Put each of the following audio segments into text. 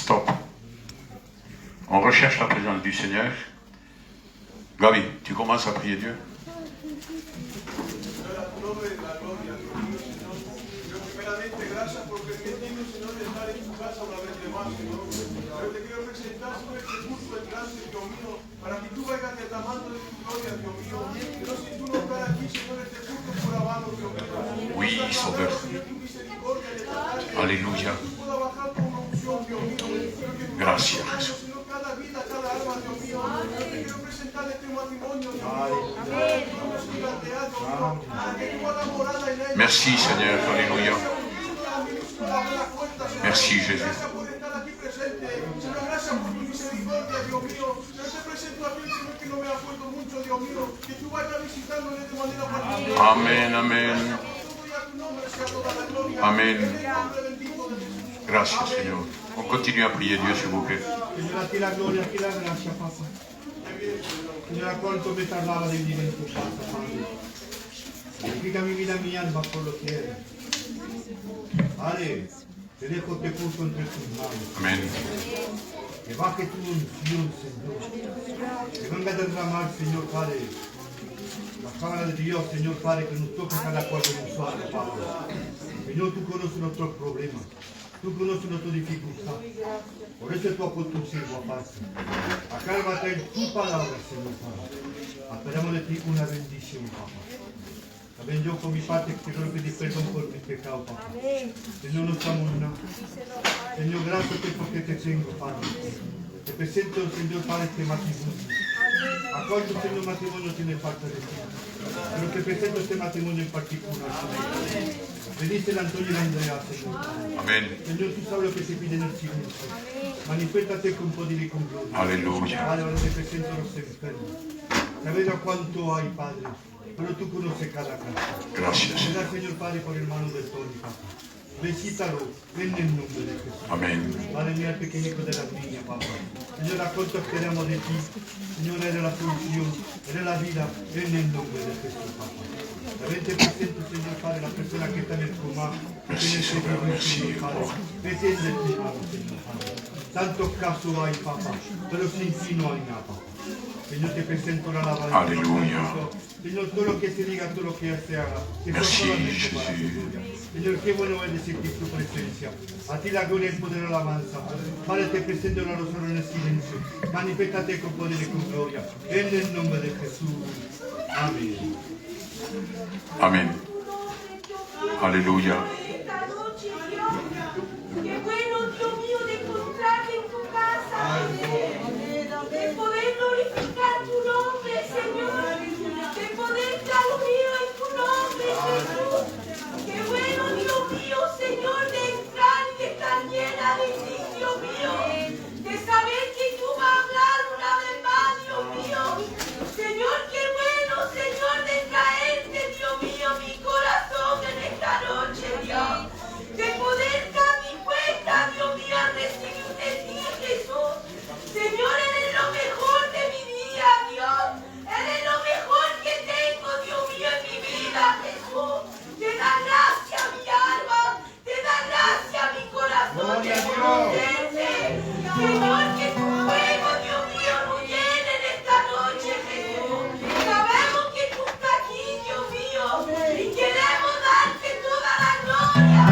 Stop. On recherche la présence du Seigneur. Gabi, tu commences à prier Dieu. Para que tú vayas derramando de tu gloria, Dios mío. Pero si tú no estás aquí, Señor, este culto por abajo, Dios mío. Oui, Sauveur. Alléluia. Gracias, Jesús. Señor, cada vida, cada alma, Dios mío. Yo te quiero presentar este matrimonio, Dios mío. Merci, Seigneur. Alléluia. Merci, Jésus. Gracias por estar aquí presente. Señor, gracias por tu misericordia, Dios mío. Yo te presento a ti, Señor, que no me ha puesto mucho, Dios mío. Que tú vayas visitándole de manera particular. Amén, amén. Amen. Gracias, Seigneur. On continue à prier Dieu, s'il vous plaît. Señor, a ti la gloria, a ti la gracia, papá. Señor, a cuánto me tardaba de vivir en tu casa, Padre. Glorifica mi vida, mi alma, por lo que eres. Padre, te dejo te puso entre tus manos. Amén. Que baje tu unción, Señor. Que venga a derramar, Señor, Padre. La cámara de Dios, Señor, Padre, que nos toque cada cual de nosotros, Padre. Señor, tú conoces nuestros problemas. Tú conoces nuestra dificultad. Por eso tú has puesto un siervo aparte. Acá va a traer tu palabra, Señor, Padre. Esperamos de ti una bendición, papá. También yo por mi parte te quiero pedir perdón por mis pecados, papá. Señor, no estamos nada. Señor, gracias porque te tengo, Padre. Te presento, Señor, Padre, este matrimonio. ¿A cuántos, Señor, matrimonio tiene falta de ti? Pero te presento este matrimonio en particular, Señor. Bendice el Antonio y la Andrea, Señor. Amén. Señor, tú sabes lo que se pide en el silencio. Manifiéstate con poder y con gloria. Aleluya. Padre, ahora te presento a los enfermos. Sabes a cuánto hay, Padre. Pero tú conoces cada casa. Gracias. Gracias, Señor Padre, por el hermano de Tony, papá. Visítalo en el nombre de Jesús. Amén. Padre, mira al pequeñito de las niñas, papá. Señor, a cuánto esperamos de ti. Señor, eres la solución, eres la vida, en el nombre de Jesús, papá. También te presento, Señor Padre, la persona que está en el coma. Merci, Señor, merci. Vete en el mano, Señor Padre. Tantos casos hay, papá, pero sin ti no hay nada, papá. Señor, te presento la alabanza. Aleluya. Señor, todo lo que se diga, todo lo que se haga, que sea Merci, solamente para tu Jesús. gloria. Señor, qué bueno es sentir tu presencia. A ti la gloria y el poder y la alabanza. Padre, te presento la oración en el silencio. Manifiéstate con poder y con gloria. En el nombre de Jesús. Amén. Amén. Aleluya. Esta noche, Dios, qué bueno, Dios mío, de encontrarte en tu casa, de poder glorificar tu nombre, Señor, de poder estar unido en tu nombre, Jesús. Qué bueno, Dios mío, Señor, de entrar y de estar llena de ti, Dios mío, de saber que tú vas a hablar una vez más, Dios mío. Señor, qué bueno, Señor, de traerte, Dios mío, mi corazón en esta noche, Dios. De poder estar dispuesta, Dios mío, a recibir de ti, Jesús. Señor, eres lo mejor de mi día, Dios. Eres lo mejor que tengo, Dios mío, en mi vida, Jesús. Te da gracia mi alma, te da gracia mi corazón de conocerte. Señor, que tu fuego, Dios mío, nos llene en esta noche, Jesús. Sabemos que tú estás aquí, Dios mío, y queremos darte toda la gloria,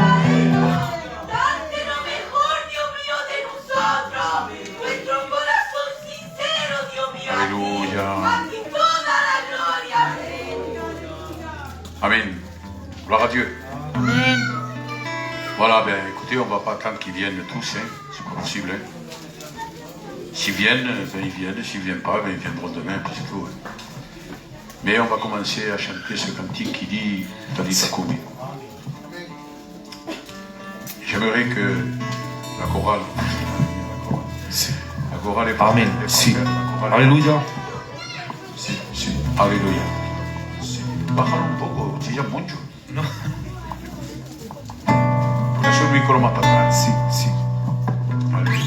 darte lo mejor, Dios mío, de nosotros, nuestro corazón sincero, Dios mío, Aleluya. a ti toda la gloria, Amen. Gloire à Dieu. Amen. Voilà, ben écoutez, on va pas attendre qu'ils viennent tous, hein. C'est pas possible. Hein. S'ils viennent, ben ils viennent. S'ils viennent pas, ben ils viendront demain, puis c'est tout. Hein. Mais on va commencer à chanter ce cantique qui dit Talita Kumi. J'aimerais que la chorale est pas Amen. est Sí. pas- la chorale- Aleluya. Sí, sí. Aleluya. Sí. Bájalo un poco, chilla mucho. No. Pon eso el micro más para atrás. Sí, sí. Allez.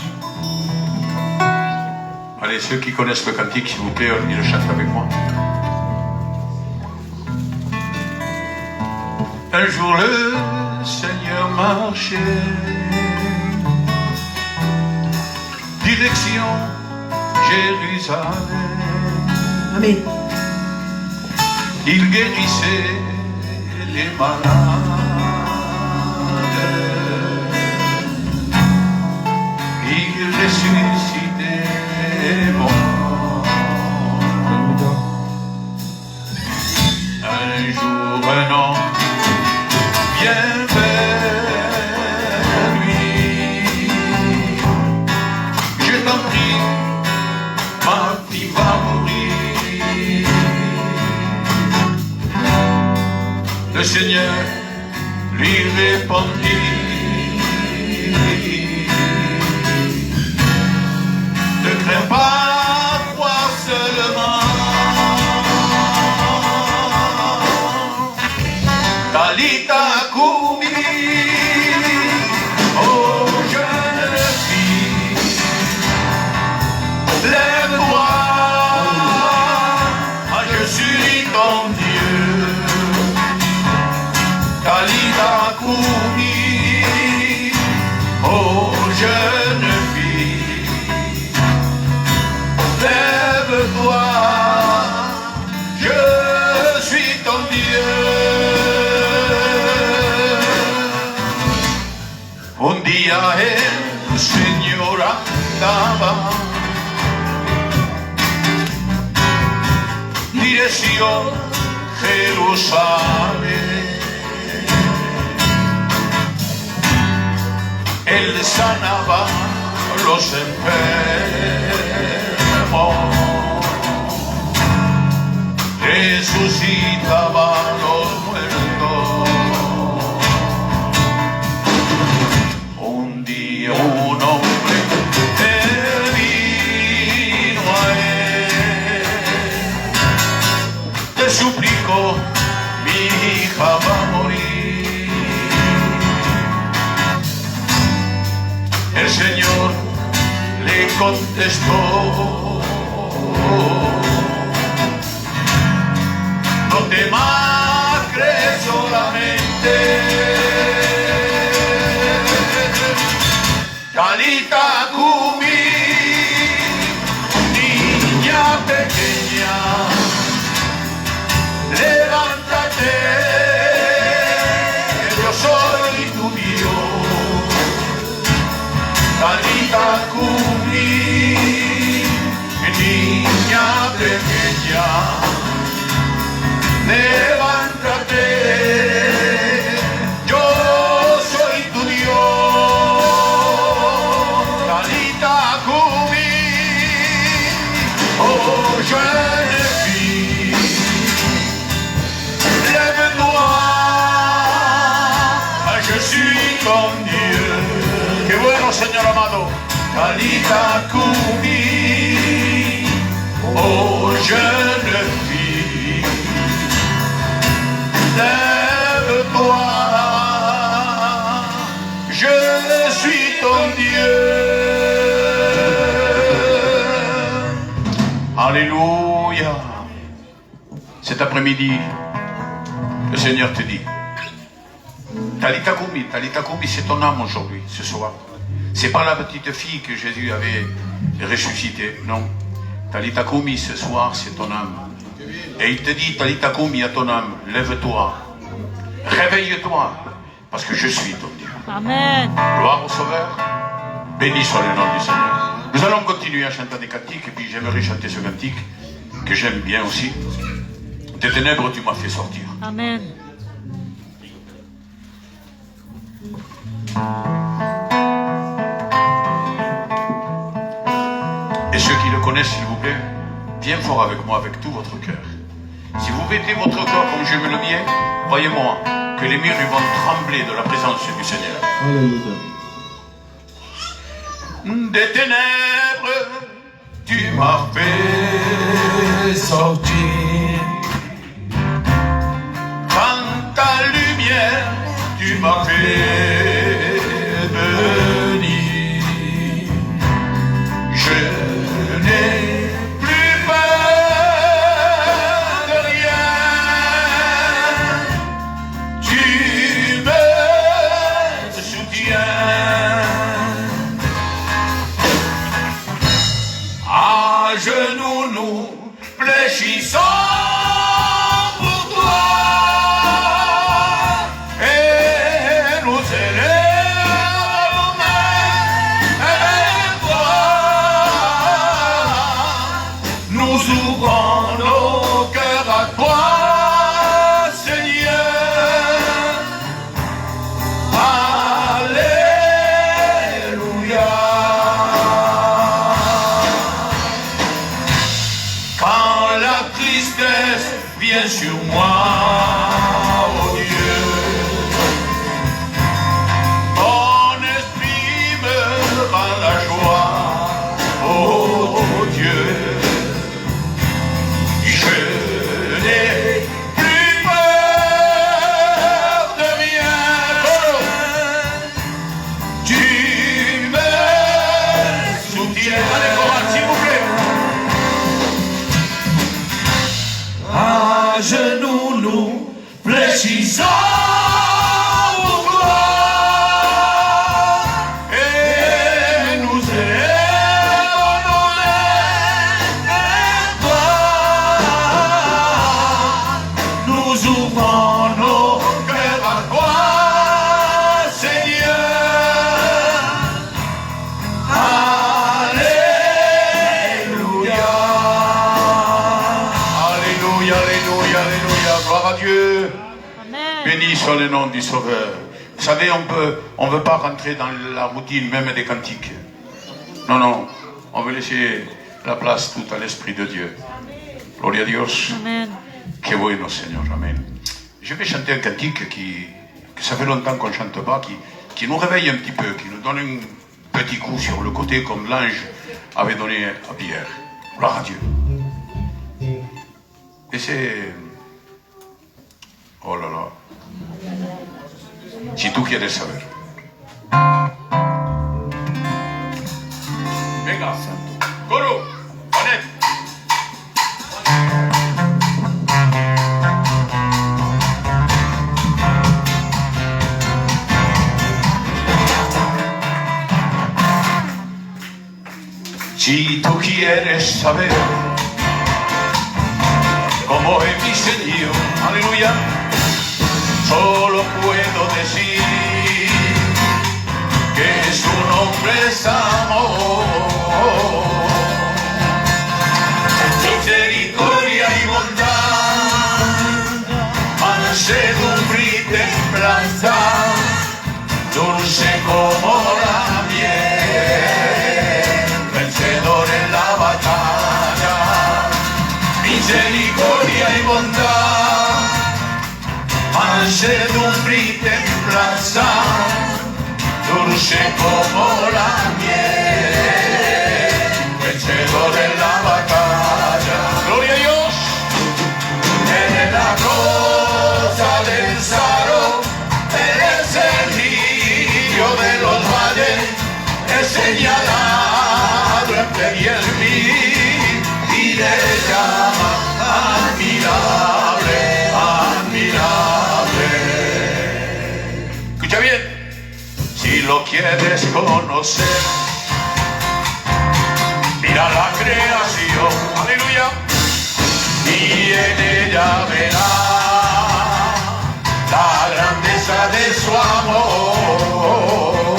Allez, ceux qui connaissent le cantique, s'il vous plaît, ils le chantent avec moi. Un jour le Seigneur marchait direction Jérusalem. Amen. Il guérissait les malades. Il ressuscitait les morts. Un jour, un homme vient vers lui. Je t'en prie, ma fille va mourir. Le Seigneur lui répondit: ne crains pas, crois seulement. Talita Koumi, oh jeune fille, lève-toi, je suis ton Dieu. Talita Koumi, oh jeune fille, lève-toi, je suis ton Dieu. Un día el Señor andaba dirección Jerusalén. Él sanaba los enfermos, resucitaba a los muertos. Un día un hombre vino a él, te suplico, mi hija va a morir. El Señor le contestó: no temas, cree solamente. Talita Koumi, niña pequeña, levántate, yo soy tu Dios. Talita Koumi, niña pequeña, levántate, yo soy tu Dios. Talita Koumi, oh jeune fille, lève-toi, je suis ton Dieu. Qué bueno, Señor amado. Talita Koumi, oh jeune fille, lève-toi, je suis ton Dieu. Alléluia. Cet après-midi, le Seigneur te dit: Talita Koumi, c'est ton âme aujourd'hui, ce soir. C'est pas la petite fille que Jésus avait ressuscitée, non. Talita Koumi, ce soir, c'est ton âme. Et il te dit: Talita Koumi, à ton âme, lève-toi, réveille-toi, parce que je suis ton Dieu. Amen. Gloire au Sauveur, béni soit le nom du Seigneur. Nous allons continuer à chanter des cantiques, et puis j'aimerais chanter ce cantique, que j'aime bien aussi. Des ténèbres, tu m'as fait sortir. Amen. Et ceux qui le connaissent, s'il vous plaît, bien fort avec moi, avec tout votre cœur. Si vous mettez votre cœur comme je mets le mien, croyez-moi que les murs vont trembler de la présence du Seigneur. Alléluia. Des ténèbres, tu m'as fait sortir. Dans ta lumière, tu m'as fait venir. Je n'ai plus peur de rien. Tu me soutiens. genoux, nous fléchissons pour toi et nous élèvons nos mains vers toi. Nous ouvrons nos cœurs à toi, Seigneur. Alléluia. Quand la tristesse vient sur moi, oh Dieu, ton esprit me rend la joie, oh Dieu. Je n'ai plus peur de rien. Tu me soutiens. Allez, chorale, s'il vous plaît. À genoux, nous fléchissons pour toi et nous élevons nos mains vers toi. Nous ouvrons nos cœurs à toi, Seigneur. Alléluia. Alléluia, alléluia, alléluia. Gloire à Dieu. Amen. Béni soit le nom du Sauveur. Vous savez, on veut pas rentrer dans la routine même des cantiques. Non, non. On veut laisser la place tout à l'Esprit de Dieu. Gloria a Dios. Amen. Que bueno, Seigneur. Amen. Je vais chanter un cantique que ça fait longtemps qu'on ne chante pas, qui nous réveille un petit peu, qui nous donne un petit coup sur le côté comme l'ange avait donné à Pierre. Gloire à Dieu. Et c'est... Oh là là. Si tú quieres saber. Venga, santo. Coro, poned. Si tú quieres saber cómo es mi Señor, aleluya, solo puedo decir que su nombre es amor, misericordia y bondad, mansedumbre y templanza, dulce como la miel, vencedor en la batalla, misericordia y bondad, mansedumbre y templanza, dulce como la miel, vencedor en la batalla. Gloria a Dios. Eres la rosa del Saro, eres el lirio de los valles, es señalado entre el mil y le llama admirable, admirable. Escucha bien. Si lo quieres conocer, mira la creación, aleluya, y en ella verás la grandeza de su amor.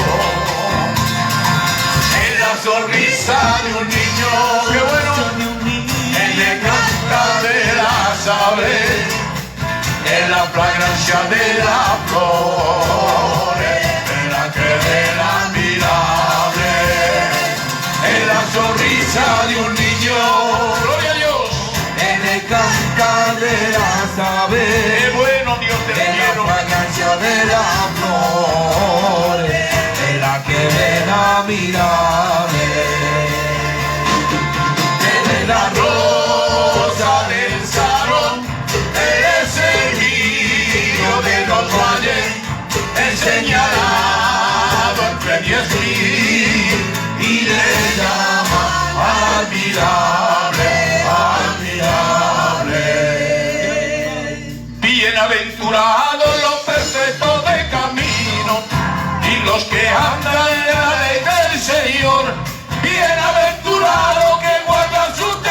En la sonrisa de un niño, qué bueno, en el cantar de las aves, en la fragancia de las flores, que era admirable, en la sonrisa de un niño, gloria a Dios, en el cantar de las aves, qué bueno Dios te quiero, en la fragancia de las flores, en la que era admirable, en la rosa del salón, eres el lirio de los valles, señalado entre 10,000 y le llama admirable, admirable. Bienaventurados los perfectos de camino y los que andan en la ley del Señor. Bienaventurados que guardan sus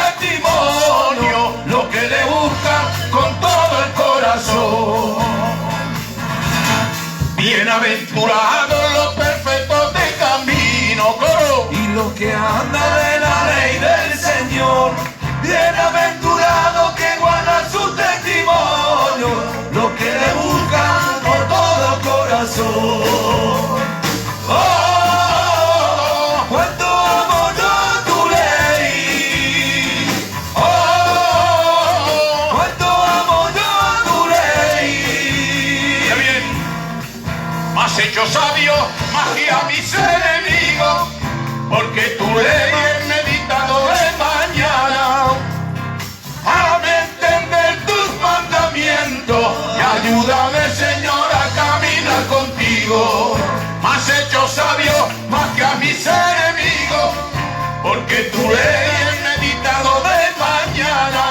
los que andan en la ley del Señor. Bienaventurado que guarda su testimonio, los que le buscan por todo corazón. Oh, cuánto amo yo tu ley. Oh, cuánto amo yo tu ley. Está bien. Más hecho sabio, más que a mis enemigos, porque tu ley he meditado de mañana. Hazme entender tus mandamientos y ayúdame, Señor, a caminar contigo. Más hecho sabio, más que a mis enemigos, porque tu ley he meditado de mañana.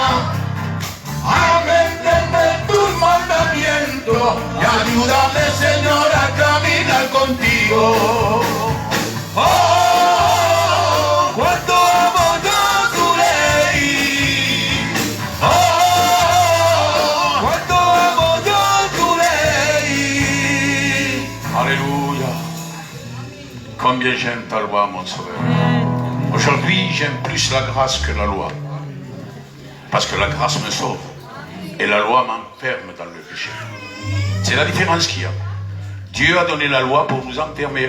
Hazme entender tus mandamientos y ayúdame, Señor, a caminar contigo. Oh, cuánto amo yo tu ley. Oh, cuánto amo yo tu ley. Alléluia. Combien j'aime ta loi, mon sauveur. Aujourd'hui, j'aime plus la grâce que la loi. Parce que la grâce me sauve. Et la loi m'enferme dans le péché. C'est la différence qu'il y a. Dieu a donné la loi pour nous enfermer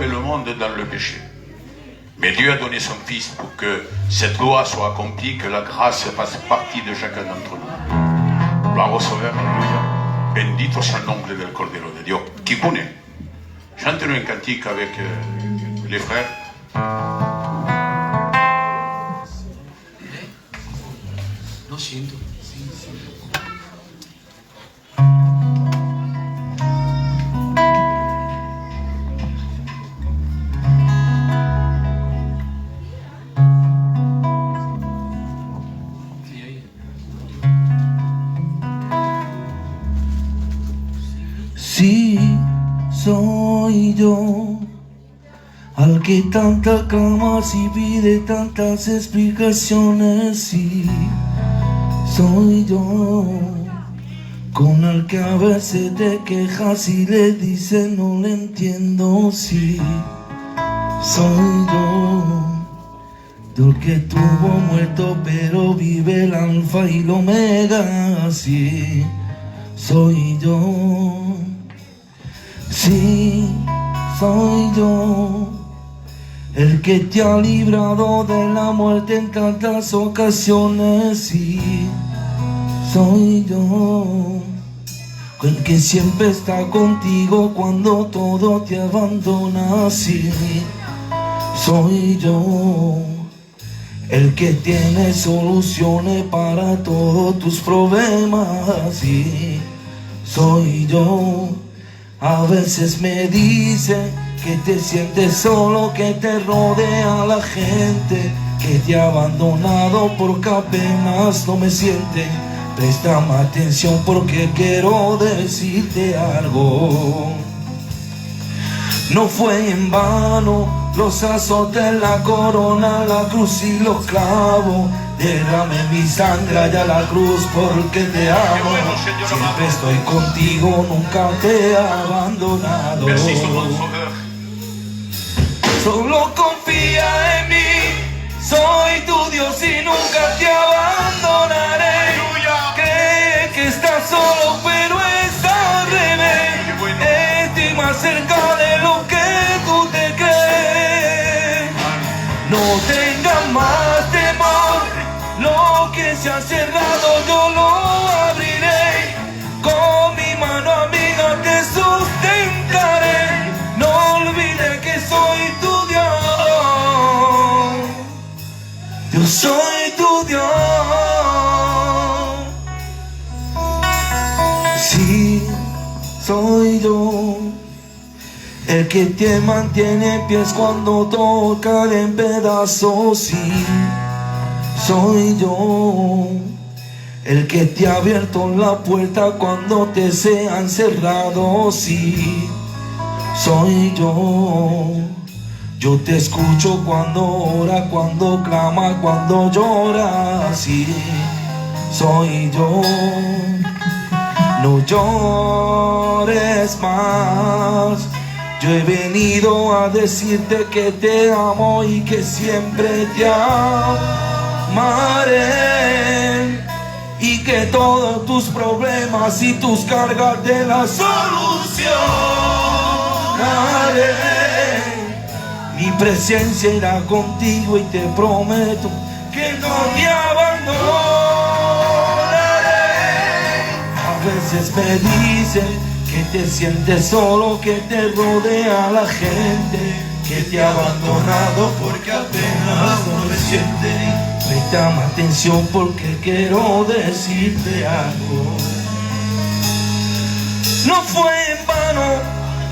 le monde dans le péché. Mais Dieu a donné son Fils pour que cette loi soit accomplie, que la grâce fasse partie de chacun d'entre nous. Gloire au Sauveur, alléluia. Bendito sea el nombre del Cordero de Dios. Qui connaît? Chantez-nous un cantique avec les frères. No siento. Sí, soy yo, al que tanta clamas y pide tantas explicaciones. Sí, soy yo, con el que a veces te quejas y le dices no le entiendo. Sí, soy yo, el que tuvo muerto pero vive el alfa y el omega. Sí, soy yo. Sí, soy yo, el que te ha librado de la muerte en tantas ocasiones. Sí, soy yo, el que siempre está contigo cuando todo te abandona. Sí, soy yo, el que tiene soluciones para todos tus problemas. Sí, soy yo. A veces me dicen que te sientes solo, que te rodea la gente, que te ha abandonado porque apenas no me sienten. Préstame atención porque quiero decirte algo. No fue en vano los azotes, la corona, la cruz y los clavos. Derrame mi sangre allá a la cruz porque te amo. Siempre estoy contigo, nunca te he abandonado. Solo confía en mí, soy tu Dios y nunca te abandonaré. Cree que estás solo pero es al revés. Estoy más cerca de lo que tú te crees. No tengas más temor, lo que se ha cerrado yo lo abriré. Con mi mano amiga te sustentaré. No olvides que soy tu Dios. Yo soy tu Dios. Sí, soy yo, el que te mantiene en pies cuando toca en pedazos. Sí, soy yo, el que te ha abierto la puerta cuando te se han cerrado. Sí, soy yo, yo te escucho cuando ora, cuando clama, cuando llora. Sí, soy yo. No llores más, Yo he venido a decirte que te amo y que siempre te amaré, y que todos tus problemas y tus cargas de la solucionaré. Mi presencia irá contigo y te prometo que no te abandonaré. A veces me dicen que te sientes solo, que te rodea la gente, que te ha abandonado porque apenas no me siente. Prestame atención porque quiero decirte algo. No fue en vano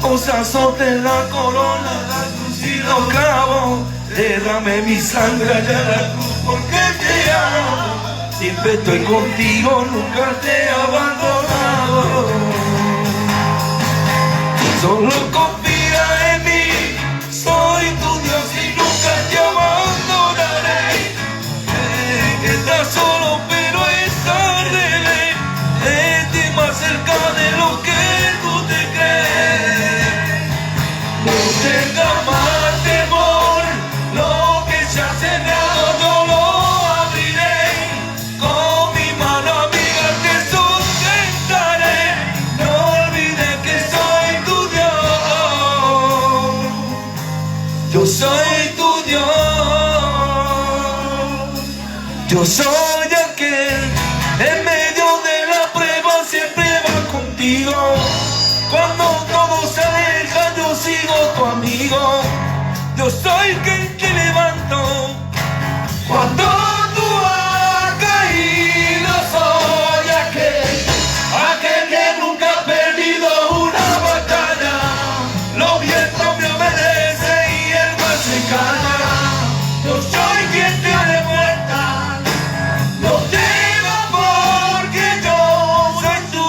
los azotes en la corona, la cruz y los clavos. Derramé mi sangre allá en la cruz porque te amo. Siempre estoy contigo, nunca te he abandonado. Solo confía en mí, soy tu Dios y nunca te abandonaré. Que estás solo pero es tarde, estés más cerca de lo que tú te crees. No tengas más temor, lo que se ha cerrado yo lo abriré. Con mi mano amiga te sustentaré. No olvides que soy tu Dios. Yo soy tu Dios. Yo soy aquel en medio de la prueba siempre va contigo. Cuando todo se aleja yo sigo tu amigo. Yo soy quien te levanto cuando tú has caído. Soy aquel que nunca ha perdido una batalla. Los vientos me obedecen y el mar se calla. Yo soy quien te da vuelta. No temas porque yo soy tu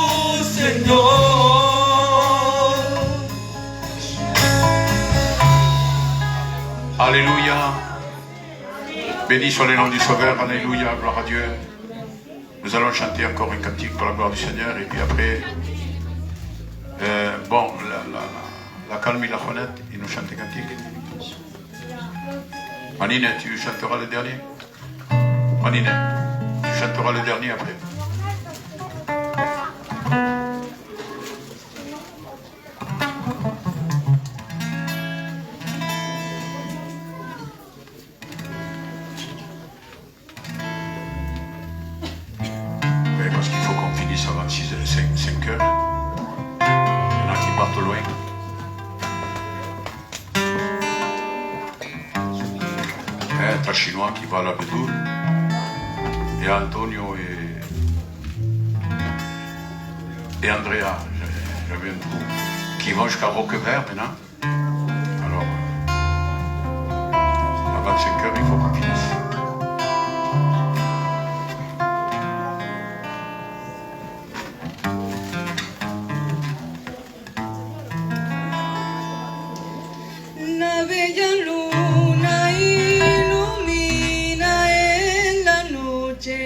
Señor. Alléluia. Béni soit le nom du Sauveur. Alléluia. Gloire à Dieu. Nous allons chanter encore un cantique pour la gloire du Seigneur. Et puis après, la calme et la fenêtre, il nous chante un cantique. Manine, tu chanteras le dernier. Manine, tu chanteras le dernier après. Mais parce qu'il faut qu'on finisse avant 5 heures. Il y en a qui partent loin. T'as Chinois qui va à la Bédoule. Et Antonio et Andrea, j'avais un trou, qui vont jusqu'à Roquevert maintenant. Alors, à 25 heures, il faut qu'on finisse. La bella luna ilumina en la noche.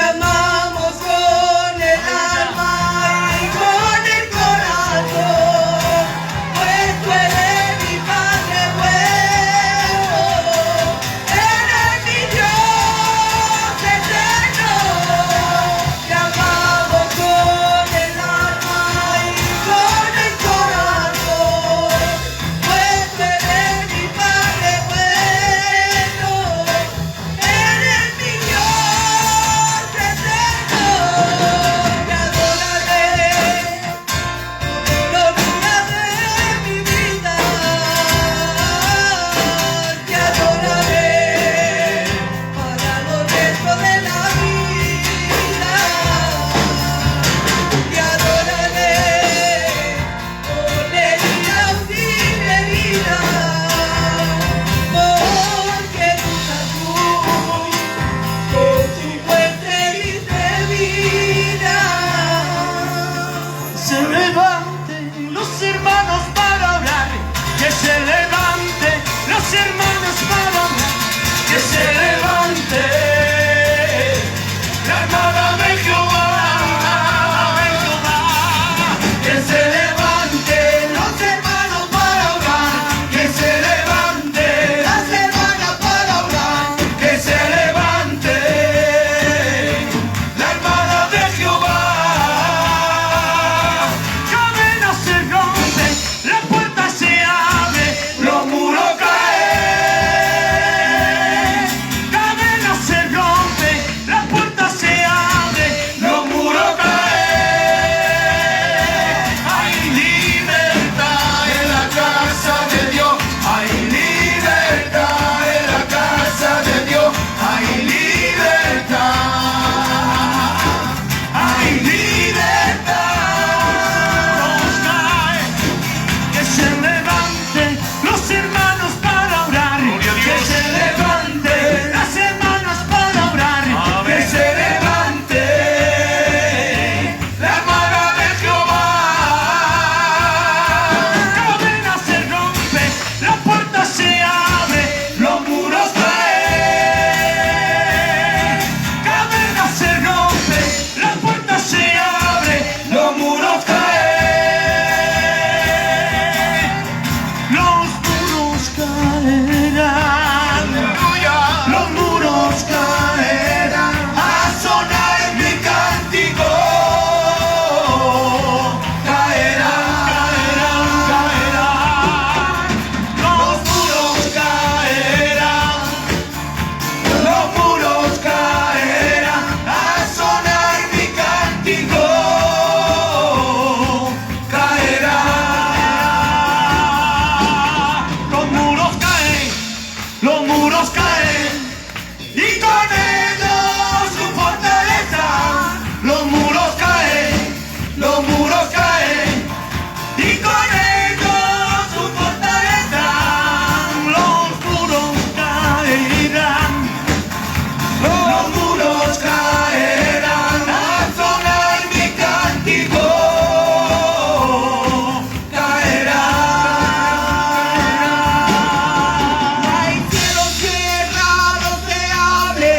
amamos con el alma y con el corazón, pues tú eres mi Padre bueno, eres mi Dios eterno. Te amamos con el alma y con el corazón, pues tú eres mi Padre bueno, eres mi Dios eterno. Te adoraré los días de mi vida, te adoraré para los restos de la vida, te adoraré con heridas sin herida, porque tú con su fuerte y de vida. Se levanten los hermanos para orar, que se levanten los hermanos para orar, que se levante la armada de Jehová, que se levanten los hermanos para orar, que se levante las hermanas para orar, que se levante la armada de Jehová. Cadenas se rompen, la puerta se abre, los muros caen. Cadenas se rompen, la puerta se abre, los muros caen. Hay libertad en la casa de Dios, hay libertad en la casa de Dios, hay libertad, hay libertad. Los caen, que se levanten los hermanos para orar, que se levanten las hermanas para orar, que se levante la armada de Jehová. Cadenas se rompen, la puerta se abre, los muros caen. Cadenas se rompen, la puerta se abre, los muros caen. Los muros caerán, los muros caerán, a sonar mi cántico. Caerán, caerán, caerán, los muros caerán, los muros caerán, a sonar mi cántico. Caerán, los muros caen, los muros caen, y con ellos su fortaleza. Los muros caen, los muros caen, y con ellos su fortaleza. Los muros caerán, los muros caerán, a sonar mi cántico. Caerán. Hay cielos cerrados se abre,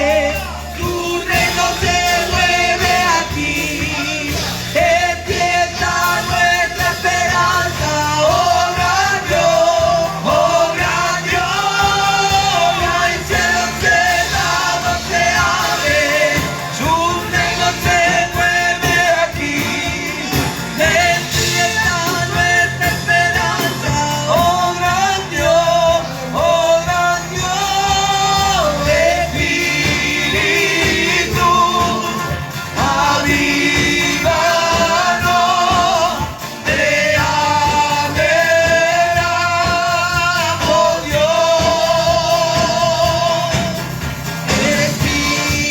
tu reino se mueve aquí, empieza nuestra esperanza, oh gran Dios, oh gran Dios. Hay cielos cerrados se abre, tu reino se mueve aquí, empieza nuestra esperanza, oh gran Dios, oh gran Dios. Espíritu, avívanos, te adoramos, Dios.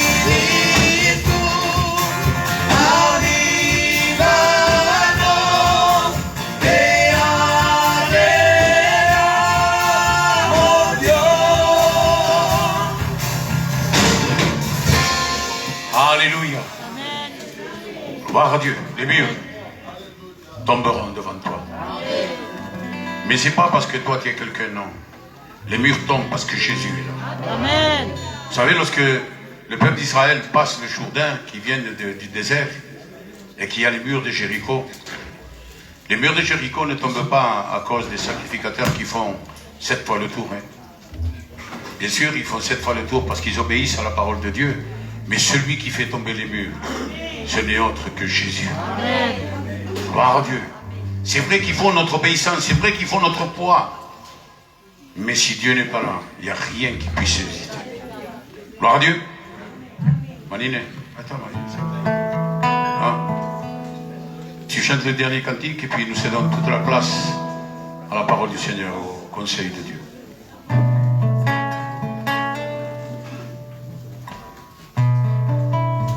Espíritu, avívanos, te adoramos, Dios. Alléluia. Gloire à Dieu. Les murs tomberont devant toi. Mais c'est pas parce que toi tu es quelqu'un, non. Les murs tombent parce que Jésus est là. Amen. Vous savez, lorsque le peuple d'Israël passe le Jourdain qui vient du désert et qu'il y a les murs de Jéricho. Les murs de Jéricho ne tombent pas à cause des sacrificateurs qui font 7 fois le tour. Hein. Bien sûr, ils font 7 fois le tour parce qu'ils obéissent à la parole de Dieu. Mais celui qui fait tomber les murs, ce n'est autre que Jésus. Amen. Gloire à Dieu. C'est vrai qu'il faut notre obéissance, c'est vrai qu'il faut notre poids. Mais si Dieu n'est pas là, il n'y a rien qui puisse résister. Gloire à Dieu. Manine, attends, Manine. Ah. Tu chantes le dernier cantique et puis nous cédons toute la place à la parole du Seigneur, au conseil de Dieu.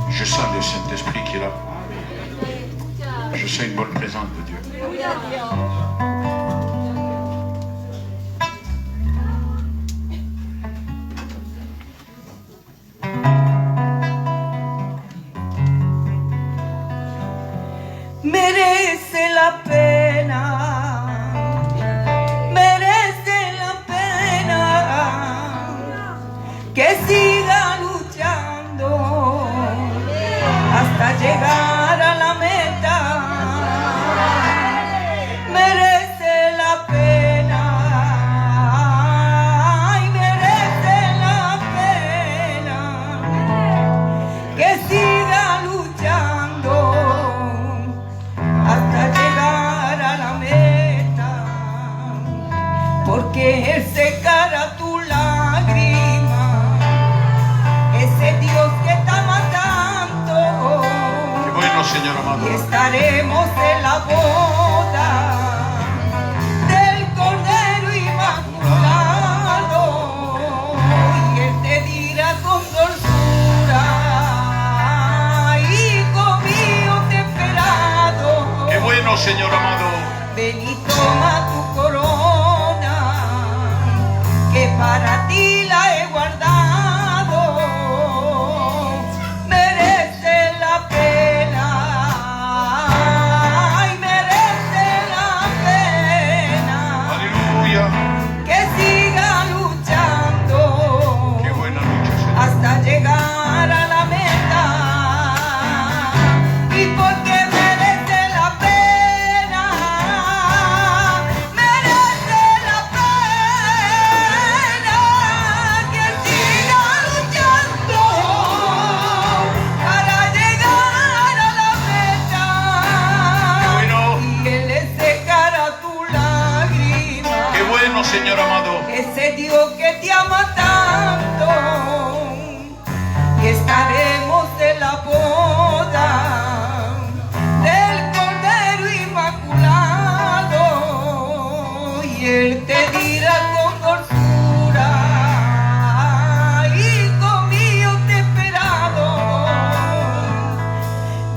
Je sens le Saint-Esprit qui est là. Je sens une bonne présence de Dieu. Merece la pena que siga luchando hasta llegar a la meta. Merece la pena, ay, merece la pena que siga luchando hasta llegar a la meta, porque Él secará tu lágrima, ese Dios que te ama tanto. Qué bueno, Señor amado. Y estaremos en la boda del Cordero Inmaculado, y Él te dirá con dulzura: hijo mío, te he esperado. Qué bueno, Señor amado. Ven y toma tu corona, que para ti la he guardado. Merece la pena, ay, merece la pena. Aleluya. Que siga luchando. Qué buena lucha, Señor. Hasta llegar a la meta. Y porque merece la pena, merece la pena que siga luchando para llegar a la meta. Qué bueno. Y Él le secará tu lágrima. Qué bueno, Señor amado. Ese Dios que te ama tanto, y estaremos en la boda del Cordero Inmaculado, y Él te dirá con dulzura: hijo mío, te he esperado.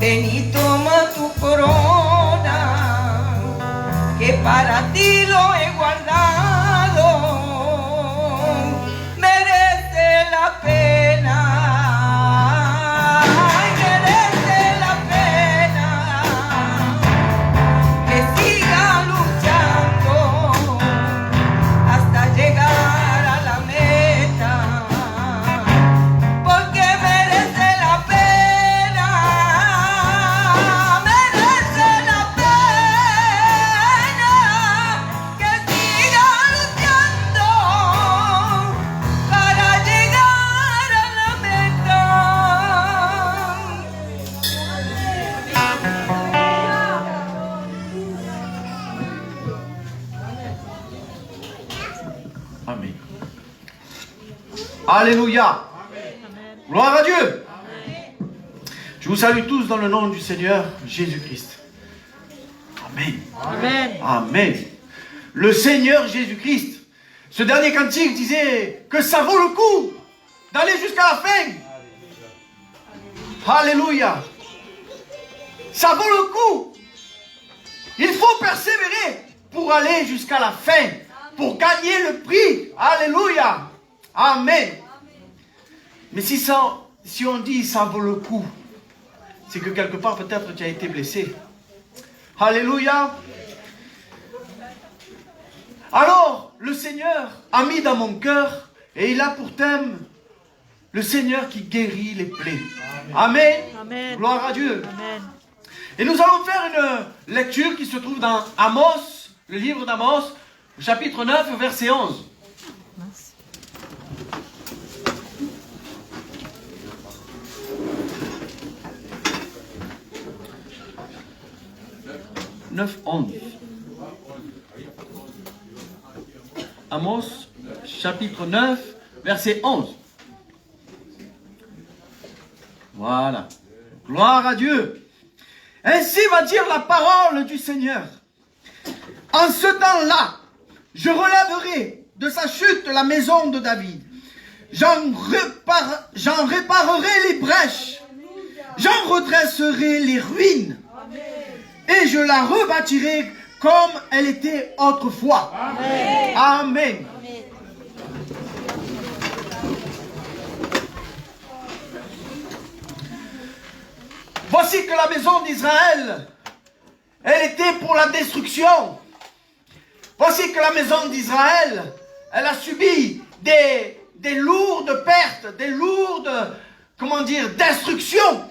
Ven y toma tu corona, que para ti lo he guardado. Merece la pena, ay, merece la pena que siga luchando hasta llegar a la meta, porque merece la pena, merece la pena que siga luchando para llegar a la meta. Amen. Alléluia. Gloire à Dieu. Je vous salue tous dans le nom du Seigneur Jésus-Christ. Amen. Amen. Amen. Le Seigneur Jésus-Christ. Ce dernier cantique disait que ça vaut le coup d'aller jusqu'à la fin. Alléluia. Ça vaut le coup. Il faut persévérer pour aller jusqu'à la fin, pour gagner le prix. Alléluia. Amen. Mais si on dit ça vaut le coup, c'est que quelque part peut-être tu as été blessé. Alléluia. Alors, le Seigneur a mis dans mon cœur, et il a pour thème le Seigneur qui guérit les plaies. Amen. Amen. Gloire à Dieu. Amen. Et nous allons faire une lecture qui se trouve dans Amos, le livre d'Amos, chapitre 9, verset 11. Mince. 9, 11. Amos, chapitre 9, verset 11. Voilà. Gloire à Dieu. Ainsi va dire la parole du Seigneur. En ce temps-là, je relèverai de sa chute la maison de David. J'en réparerai les brèches. J'en redresserai les ruines. Et je la rebâtirai comme elle était autrefois. Amen. Amen. Voici que la maison d'Israël, elle était pour la destruction. Voici que la maison d'Israël, elle a subi des lourdes pertes, des lourdes, comment dire, destructions.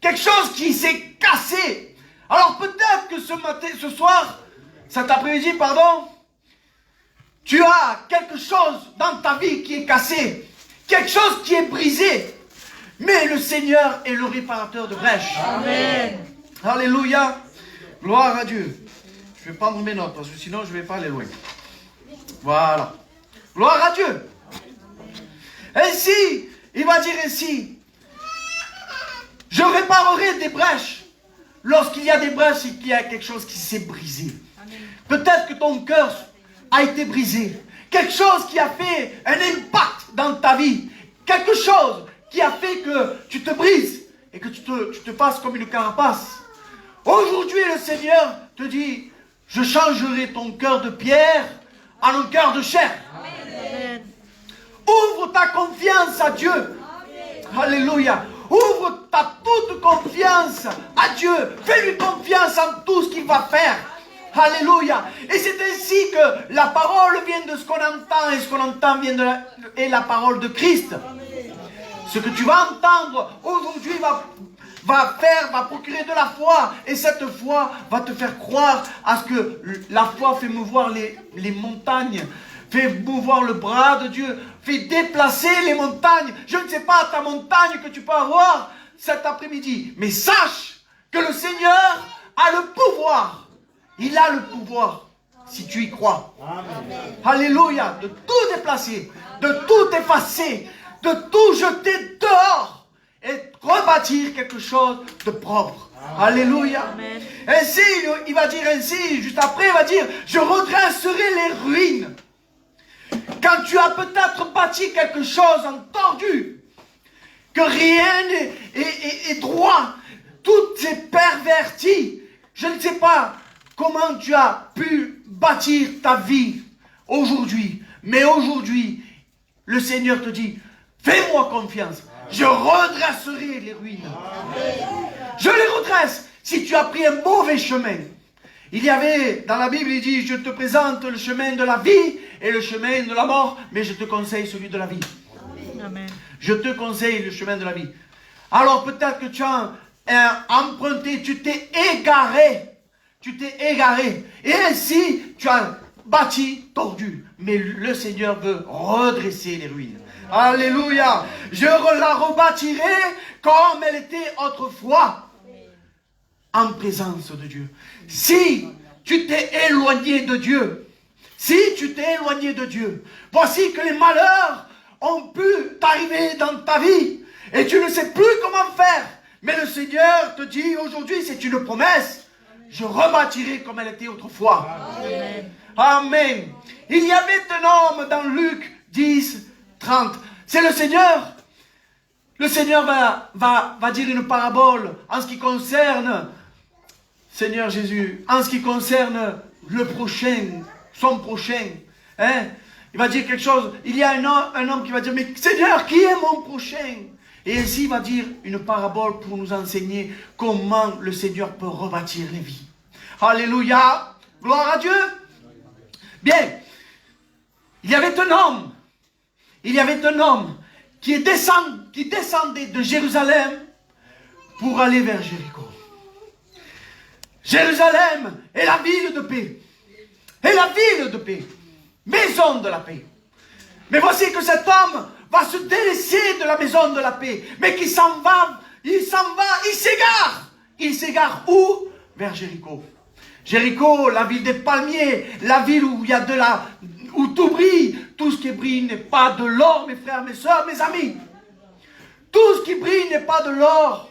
Quelque chose qui s'est cassé. Alors peut-être que ce soir, cet après-midi, pardon, tu as quelque chose dans ta vie qui est cassé. Quelque chose qui est brisé. Mais le Seigneur est le réparateur de brèches. Amen. Alléluia. Gloire à Dieu. Je vais prendre mes notes parce que sinon je ne vais pas aller loin. Voilà. Gloire à Dieu. Ainsi, il va dire ainsi. Je réparerai des brèches. Lorsqu'il y a des brèches, c'est qu'il y a quelque chose qui s'est brisé. Peut-être que ton cœur a été brisé. Quelque chose qui a fait un impact dans ta vie. Quelque chose qui a fait que tu te brises et que tu te fasses comme une carapace. Aujourd'hui, le Seigneur te dit, je changerai ton cœur de pierre en un cœur de chair. Amen. Ouvre ta confiance à Dieu. Amen. Alléluia. Ouvre ta toute confiance à Dieu. Fais-lui confiance en tout ce qu'il va faire. Alléluia. Et c'est ainsi que la parole vient de ce qu'on entend, et ce qu'on entend vient de la parole de Christ. Ce que tu vas entendre aujourd'hui va procurer de la foi. Et cette foi va te faire croire à ce que la foi fait mouvoir les montagnes, fait mouvoir le bras de Dieu, fait déplacer les montagnes. Je ne sais pas ta montagne que tu peux avoir cet après-midi, mais sache que le Seigneur a le pouvoir. Il a le pouvoir, si tu y crois. Amen. Alléluia. De tout déplacer, de tout effacer, de tout jeter dehors et rebâtir quelque chose de propre. Amen. Alléluia. Amen. Ainsi, il va dire ainsi, juste après, il va dire, je redresserai les ruines. Quand tu as peut-être bâti quelque chose en tordu, que rien est droit, tout est perverti, je ne sais pas comment tu as pu bâtir ta vie aujourd'hui, mais aujourd'hui, le Seigneur te dit, fais-moi confiance. Je redresserai les ruines. Je les redresse. Si tu as pris un mauvais chemin. Il y avait, dans la Bible, il dit, je te présente le chemin de la vie et le chemin de la mort, mais je te conseille celui de la vie. Amen. Je te conseille le chemin de la vie. Alors peut-être que tu as emprunté, tu t'es égaré. Tu t'es égaré. Et ainsi, tu as bâti tordu. Mais le Seigneur veut redresser les ruines. Alléluia. Je la rebâtirai comme elle était autrefois. En présence de Dieu. Si tu t'es éloigné de Dieu. Si tu t'es éloigné de Dieu. Voici que les malheurs ont pu t'arriver dans ta vie. Et tu ne sais plus comment faire. Mais le Seigneur te dit aujourd'hui, c'est une promesse. Je rebâtirai comme elle était autrefois. Amen. Amen. Il y avait un homme dans Luc 10, 30. C'est le Seigneur. Le Seigneur va dire une parabole en ce qui concerne, Seigneur Jésus, en ce qui concerne le prochain, son prochain. Hein? Il va dire quelque chose. Il y a un homme qui va dire, mais Seigneur, qui est mon prochain? Et ainsi, il va dire une parabole pour nous enseigner comment le Seigneur peut rebâtir les vies. Alléluia. Gloire à Dieu. Bien. Il y avait un homme qui descendait de Jérusalem pour aller vers Jéricho. Jérusalem est la ville de paix. Et la ville de paix. Maison de la paix. Mais voici que cet homme va se délaisser de la maison de la paix. Mais qui s'en va, il s'égare. Il s'égare où? Vers Jéricho. Jéricho, la ville des palmiers, la ville où il y a où tout brille. Tout ce qui brille n'est pas de l'or, mes frères, mes soeurs, mes amis. Tout ce qui brille n'est pas de l'or.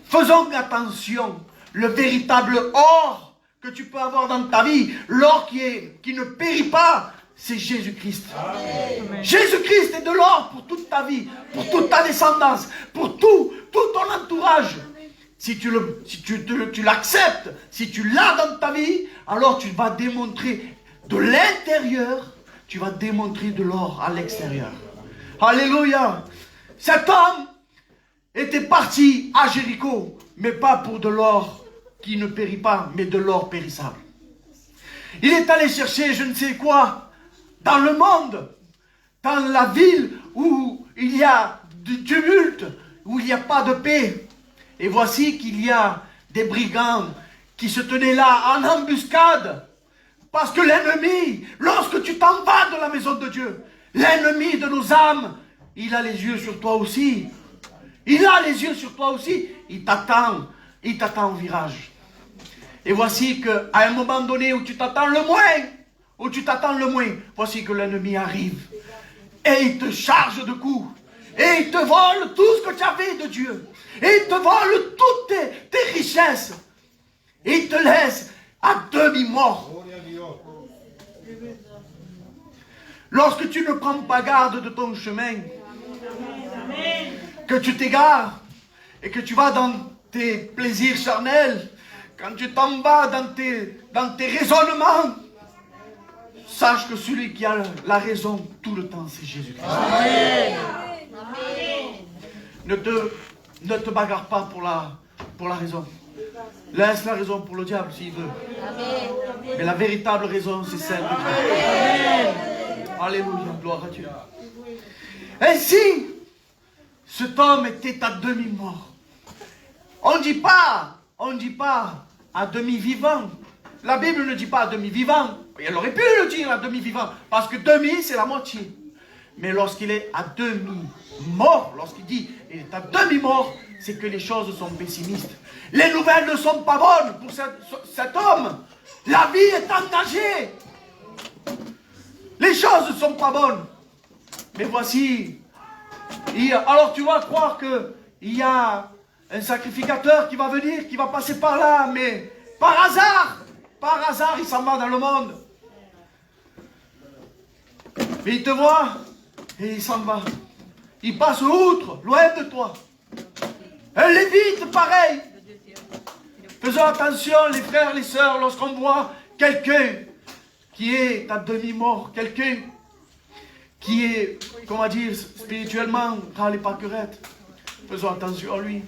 Faisons attention. Le véritable or que tu peux avoir dans ta vie, l'or qui ne périt pas, c'est Jésus-Christ. Jésus-Christ est de l'or pour toute ta vie, pour toute ta descendance, pour tout ton entourage. Si tu l'acceptes, si tu l'as dans ta vie, alors tu vas démontrer de l'intérieur, tu vas démontrer de l'or à l'extérieur. Alléluia. Cet homme était parti à Jéricho, mais pas pour de l'or qui ne périt pas, mais de l'or périssable. Il est allé chercher je ne sais quoi dans le monde, dans la ville où il y a du tumulte, où il n'y a pas de paix. Et voici qu'il y a des brigands qui se tenaient là en embuscade. Parce que l'ennemi, lorsque tu t'en vas de la maison de Dieu, l'ennemi de nos âmes, il a les yeux sur toi aussi. Il a les yeux sur toi aussi. Il t'attend au virage. Et voici qu'à un moment donné où tu t'attends le moins, voici que l'ennemi arrive. Et il te charge de coups. Et il te vole tout ce que tu avais de Dieu. Et il te vole toutes tes richesses. Et il te laisse à demi-mort. Lorsque tu ne prends pas garde de ton chemin, que tu t'égares et que tu vas dans tes plaisirs charnels, quand tu t'en vas dans tes raisonnements, sache que celui qui a la raison tout le temps, c'est Jésus-Christ. Ne te bagarre pas pour la raison. Laisse la raison pour le diable s'il veut. Mais la véritable raison, c'est celle de Dieu. Alléluia, gloire à Dieu. Ainsi, cet homme était à demi-mort. On ne dit pas à demi-vivant. La Bible ne dit pas à demi-vivant. Elle aurait pu le dire à demi-vivant, parce que demi, c'est la moitié. Mais lorsqu'il est à demi-mort, lorsqu'il dit il est à demi-mort, c'est que les choses sont pessimistes. Les nouvelles ne sont pas bonnes pour cet homme. La vie est engagée. Les choses ne sont pas bonnes. Mais voici, alors tu vas croire qu'il y a un sacrificateur qui va venir, qui va passer par là, mais par hasard, il s'en va dans le monde. Mais il te voit et il s'en va. Il passe outre, loin de toi. Un lévite pareil. Faisons attention, les frères, les sœurs, lorsqu'on voit quelqu'un qui est à demi-mort, quelqu'un qui est, comment dire, spirituellement râle et pâquerette. Faisons attention à lui.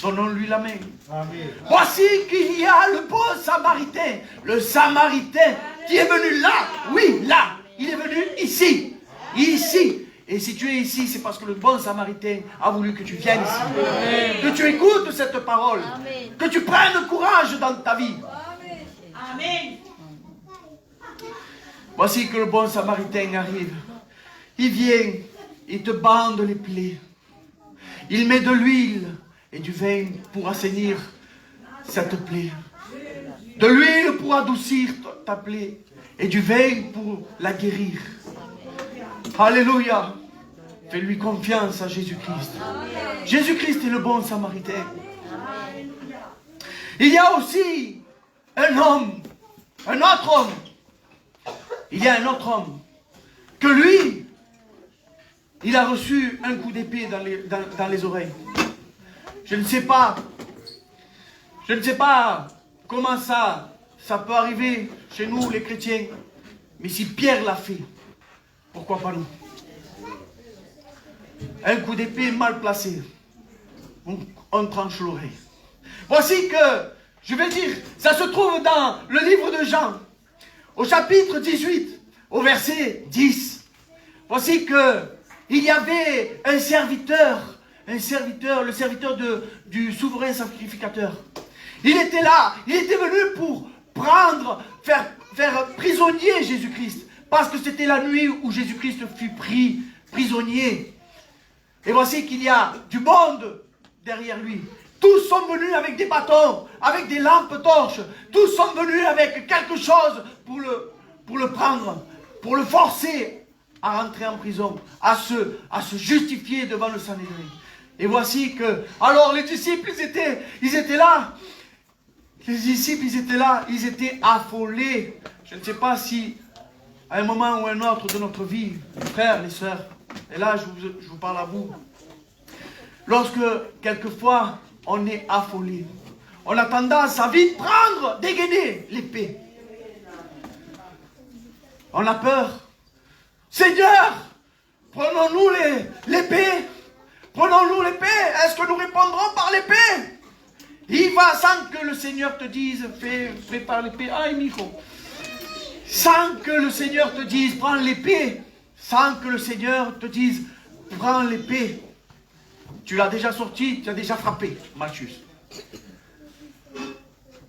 Donnons-lui la main. Amen. Voici qu'il y a le bon Samaritain. Le Samaritain qui est venu là. Oui, là. Il est venu ici. Ici. Et si tu es ici, c'est parce que le bon Samaritain a voulu que tu viennes ici. Amen. Que tu écoutes cette parole. Amen. Que tu prennes courage dans ta vie. Amen. Voici que le bon Samaritain arrive. Il vient, il te bande les plaies. Il met de l'huile et du vin pour assainir cette plaie. De l'huile pour adoucir ta plaie et du vin pour la guérir. Alléluia. Fais-lui confiance à Jésus-Christ. Jésus-Christ est le bon Samaritain. Il y a aussi un homme, un autre homme. Il y a un autre homme que lui, il a reçu un coup d'épée dans les oreilles. Je ne sais pas comment ça peut arriver chez nous les chrétiens. Mais si Pierre l'a fait, pourquoi pas nous? Un coup d'épée mal placé, on tranche l'oreille. Voici que, je vais dire, ça se trouve dans le livre de Jean, au chapitre 18, au verset 10. Voici que il y avait un serviteur, le serviteur du souverain sacrificateur. Il était là, il était venu pour faire prisonnier Jésus-Christ. Parce que c'était la nuit où Jésus-Christ fut pris prisonnier. Et voici qu'il y a du monde derrière lui. Tous sont venus avec des bâtons, avec des lampes torches. Tous sont venus avec quelque chose pour le prendre, pour le forcer à rentrer en prison, à se justifier devant le Sanhédrin. Et voici que, alors les disciples, ils étaient là. Les disciples, ils étaient là, ils étaient affolés. Je ne sais pas si, à un moment ou un autre de notre vie, les frères, les sœurs, et là je vous parle à vous, lorsque quelquefois on est affolé, on a tendance à vite prendre, dégainer l'épée. On a peur. Seigneur, prenons-nous l'épée. Prenons-nous l'épée. Est-ce que nous répondrons par l'épée? Il va sans que le Seigneur te dise, prépare l'épée. Ah, Micho. Sans que le Seigneur te dise, prends l'épée. Sans que le Seigneur te dise, prends l'épée. Tu l'as déjà sorti, tu as déjà frappé, Malchus.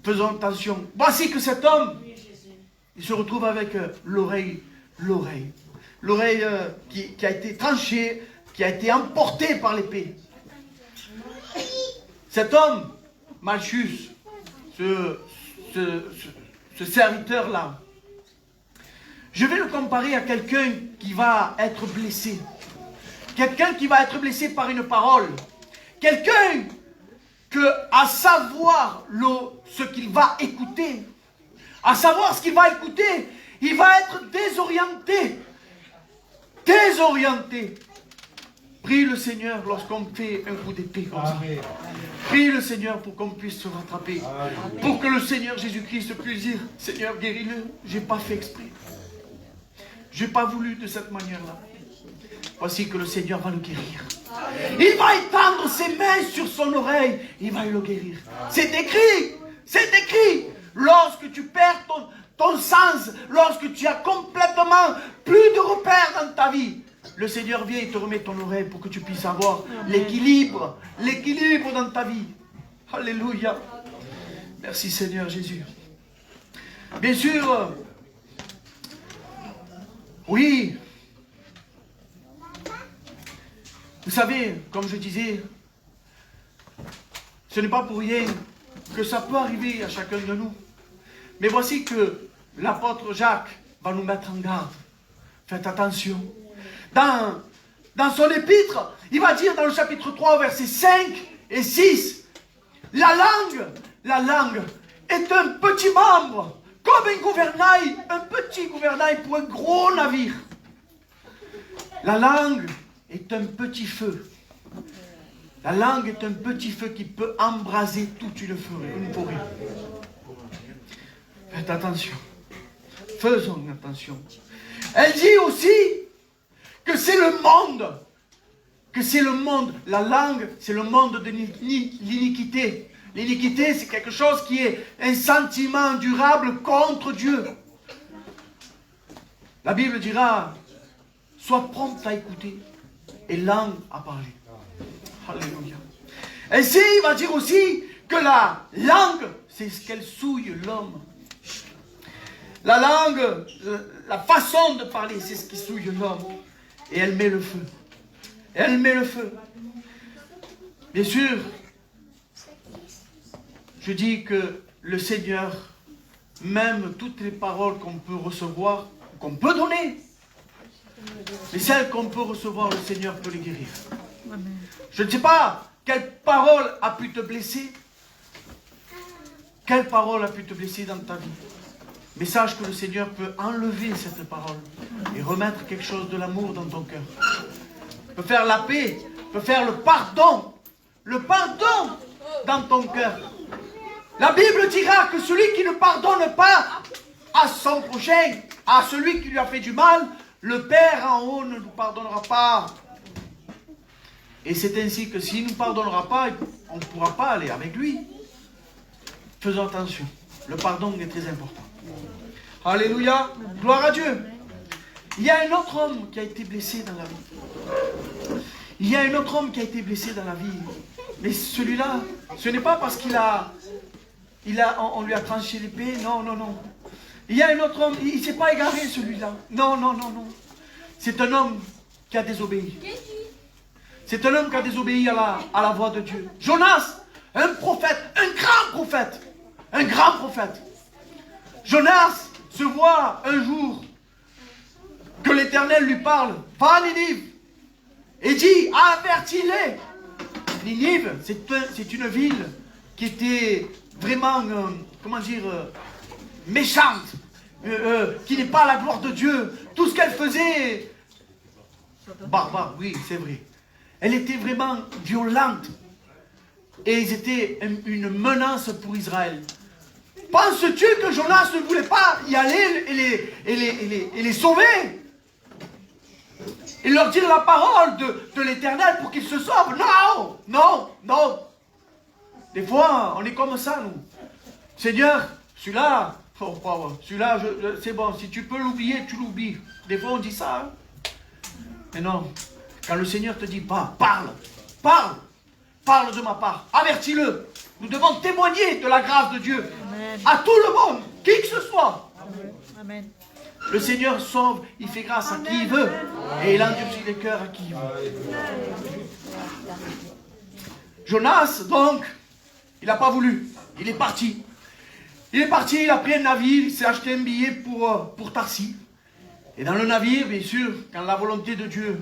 Faisons attention. Voici que cet homme, il se retrouve avec l'oreille qui a été tranchée, qui a été emportée par l'épée. Cet homme, Malchus, ce serviteur-là, je vais le comparer à quelqu'un qui va être blessé. Quelqu'un qui va être blessé par une parole. Quelqu'un que, à savoir ce qu'il va écouter, à savoir ce qu'il va écouter, il va être désorienté. Désorienté. Prie le Seigneur lorsqu'on fait un coup d'épée comme ça. Prie le Seigneur pour qu'on puisse se rattraper. Pour que le Seigneur Jésus-Christ puisse dire, Seigneur, guéris-le, j'ai pas fait exprès. J'ai pas voulu de cette manière-là. Voici que le Seigneur va le guérir. Il va étendre ses mains sur son oreille. Il va le guérir. C'est écrit. C'est écrit. Lorsque tu perds ton sens, lorsque tu as complètement plus de repères dans ta vie, le Seigneur vient et te remet ton oreille pour que tu puisses avoir l'équilibre dans ta vie. Alléluia. Merci Seigneur Jésus. Bien sûr, oui. Vous savez, comme je disais, ce n'est pas pour rien que ça peut arriver à chacun de nous. Mais voici que l'apôtre Jacques va nous mettre en garde. Faites attention. Dans son épître, il va dire dans le chapitre 3, versets 5 et 6, la langue est un petit membre, comme un petit gouvernail pour un gros navire. La langue est un petit feu. La langue est un petit feu qui peut embraser toute une forêt. Faites attention. Faisons attention. Elle dit aussi que c'est le monde. La langue, c'est le monde de l'iniquité. L'iniquité, c'est quelque chose qui est un sentiment durable contre Dieu. La Bible dira, sois prompt à écouter et lent à parler. Alléluia. Ainsi, il va dire aussi que la langue, c'est ce qu'elle souille l'homme. La langue, la façon de parler, c'est ce qui souille l'homme. Et elle met le feu. Elle met le feu. Bien sûr, je dis que le Seigneur, même toutes les paroles qu'on peut recevoir, qu'on peut donner, mais celles qu'on peut recevoir, le Seigneur peut les guérir. Je ne sais pas quelle parole a pu te blesser. Quelle parole a pu te blesser dans ta vie. Mais sache que le Seigneur peut enlever cette parole et remettre quelque chose de l'amour dans ton cœur. Peut faire la paix, peut faire le pardon dans ton cœur. La Bible dira que celui qui ne pardonne pas à son prochain, à celui qui lui a fait du mal, le Père en haut ne nous pardonnera pas. Et c'est ainsi que s'il ne nous pardonnera pas, on ne pourra pas aller avec lui. Faisons attention. Le pardon est très important. Alléluia. Gloire à Dieu. Il y a un autre homme qui a été blessé dans la vie. Il y a un autre homme qui a été blessé dans la vie. Mais celui-là, ce n'est pas parce on lui a tranché l'épée. Non, non, non. Il y a un autre homme, il ne s'est pas égaré celui-là. Non, non, non, non. C'est un homme qui a désobéi. C'est un homme qui a désobéi à la voix de Dieu. Jonas, un prophète, un grand prophète. Un grand prophète. Jonas se voit un jour que l'Éternel lui parle. Va à Ninive et dit, avertis-les. Ninive, c'est une ville qui était vraiment, méchante, qui n'est pas la gloire de Dieu. Tout ce qu'elle faisait, barbare, oui, c'est vrai. Elle était vraiment violente. Et ils étaient une menace pour Israël. Penses-tu que Jonas ne voulait pas y aller et les sauver? Et leur dire la parole de l'Éternel pour qu'ils se sauvent? Non, non, non. Des fois, on est comme ça, nous. Seigneur, celui-là, celui-là, c'est bon, si tu peux l'oublier, tu l'oublies. Des fois, on dit ça. Hein? Mais non, quand le Seigneur te dit, parle de ma part, avertis-le. Nous devons témoigner de la grâce de Dieu. Amen. À tout le monde, qui que ce soit. Amen. Le Seigneur sauve, il fait grâce à qui il veut. Et il endurcit les cœurs à qui il veut. Jonas, donc, il n'a pas voulu. Il est parti. Il est parti, il a pris un navire, il s'est acheté un billet pour Tarsis. Et dans le navire, bien sûr, quand la volonté de Dieu,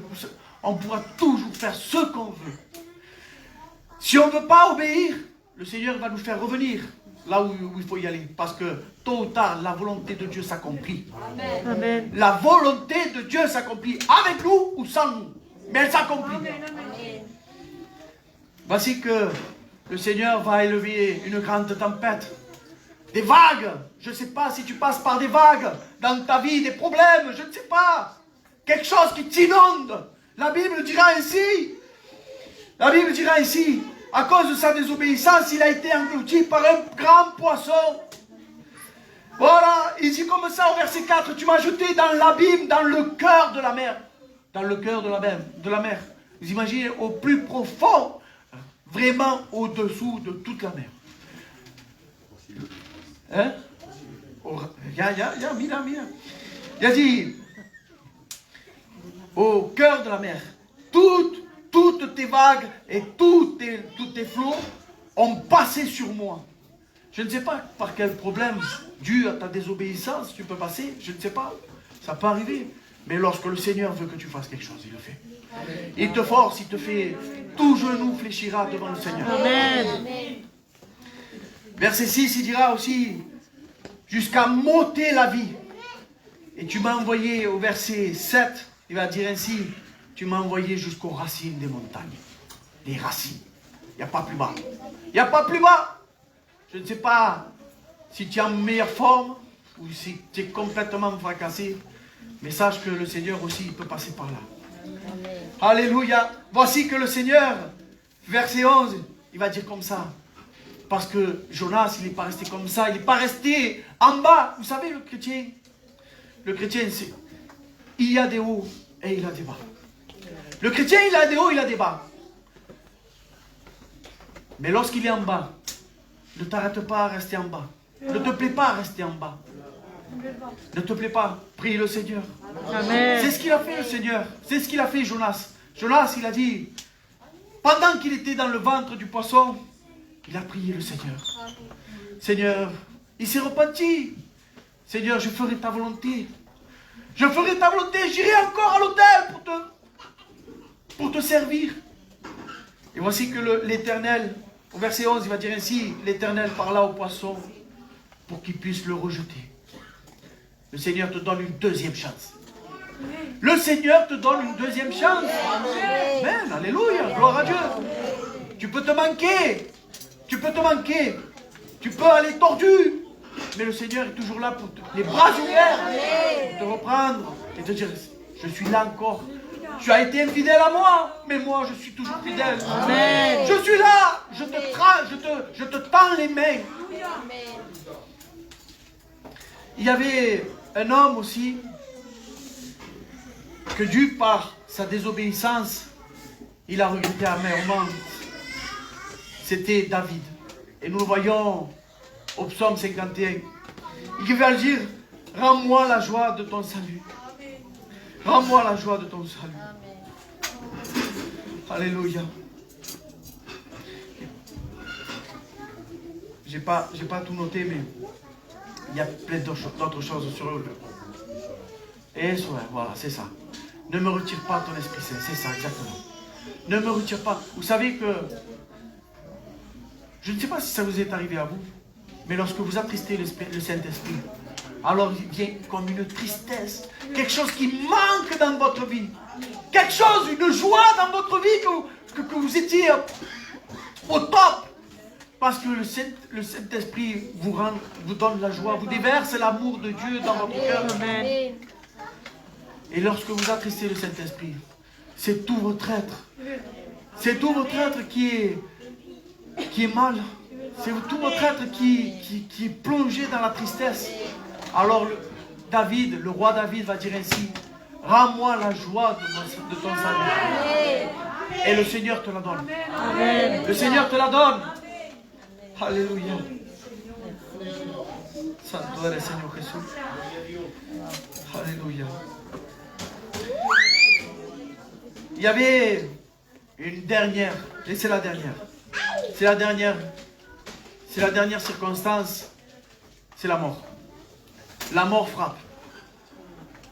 on pourra toujours faire ce qu'on veut. Si on ne veut pas obéir, le Seigneur va nous faire revenir là où il faut y aller. Parce que tôt ou tard, la volonté de Dieu s'accomplit. Amen. La volonté de Dieu s'accomplit avec nous ou sans nous. Mais elle s'accomplit. Voici que le Seigneur va élever une grande tempête. Des vagues. Je ne sais pas si tu passes par des vagues dans ta vie, des problèmes, je ne sais pas. Quelque chose qui t'inonde. La Bible dira ainsi. La Bible dira ainsi. À cause de sa désobéissance, il a été englouti par un grand poisson. Voilà, il dit comme ça au verset 4, tu m'as jeté dans l'abîme, dans le cœur de la mer. Dans le cœur de la mer. Vous imaginez, au plus profond, vraiment au-dessous de toute la mer. Hein? Il a dit, au cœur de la mer, toutes tes vagues et tous tes flots ont passé sur moi. Je ne sais pas par quel problème, dû à ta désobéissance, tu peux passer. Je ne sais pas. Ça peut arriver. Mais lorsque le Seigneur veut que tu fasses quelque chose, il le fait. Il te force, il te fait. Tout genou fléchira devant le Seigneur. Amen. Verset 6, il dira aussi, jusqu'à m'ôter la vie. Et tu m'as envoyé au verset 7, il va dire ainsi, tu m'as envoyé jusqu'aux racines des montagnes. Les racines. Il n'y a pas plus bas. Il n'y a pas plus bas. Je ne sais pas si tu es en meilleure forme ou si tu es complètement fracassé. Mais sache que le Seigneur aussi, il peut passer par là. Amen. Alléluia. Voici que le Seigneur, verset 11, il va dire comme ça. Parce que Jonas, il n'est pas resté comme ça. Il n'est pas resté en bas. Vous savez, le chrétien, c'est... Il y a des hauts et il y a des bas. Le chrétien, il a des hauts, il a des bas. Mais lorsqu'il est en bas, ne t'arrête pas à rester en bas. Ne te plaît pas à rester en bas. Ne te plaît pas. Prie le Seigneur. Amen. C'est ce qu'il a fait, le Seigneur. C'est ce qu'il a fait, Jonas. Jonas, il a dit, pendant qu'il était dans le ventre du poisson, il a prié le Seigneur. Seigneur, il s'est repenti. Seigneur, je ferai ta volonté. Je ferai ta volonté. J'irai encore à l'autel pour te servir. Et voici que l'Éternel, au verset 11, il va dire ainsi, l'Éternel parla au poisson pour qu'il puisse le rejeter. Le Seigneur te donne une deuxième chance. Le Seigneur te donne une deuxième chance. Amen. Alléluia. Gloire à Dieu. Tu peux te manquer. Tu peux te manquer. Tu peux aller tordu. Mais le Seigneur est toujours là pour les bras ouverts. Pour te reprendre et te dire, je suis là encore. Tu as été infidèle à moi, mais moi je suis toujours fidèle. Amen. Je suis là. Je te tends les mains. Il y avait un homme aussi que dû par sa désobéissance, il a regretté amèrement. C'était David. Et nous le voyons au psaume 51. Il va dire, rends-moi la joie de ton salut. Rends-moi la joie de ton salut. Alléluia. J'ai pas tout noté, mais il y a plein d'autres choses sur eux. Et voilà, c'est ça. Ne me retire pas ton Esprit Saint, c'est ça exactement. Ne me retire pas. Vous savez que, je ne sais pas si ça vous est arrivé à vous, mais lorsque vous attristez le Saint-Esprit, alors il vient comme une tristesse, quelque chose qui manque dans votre vie, quelque chose, une joie dans votre vie, que vous étiez au top, parce que le Saint-Esprit vous donne la joie, vous déverse l'amour de Dieu dans votre cœur. Amen. Et lorsque vous attristez le Saint-Esprit, c'est tout votre être. C'est tout votre être qui est mal. C'est tout votre être qui est plongé dans la tristesse. Alors le roi David va dire ainsi, rends-moi la joie de ton salut. Et le Seigneur te la donne. Amen. Le Seigneur te la donne. Alléluia. Santo eres Seigneur Jésus. Alléluia. Il y avait une dernière, et c'est la dernière. C'est la dernière circonstance, c'est la mort. La mort frappe.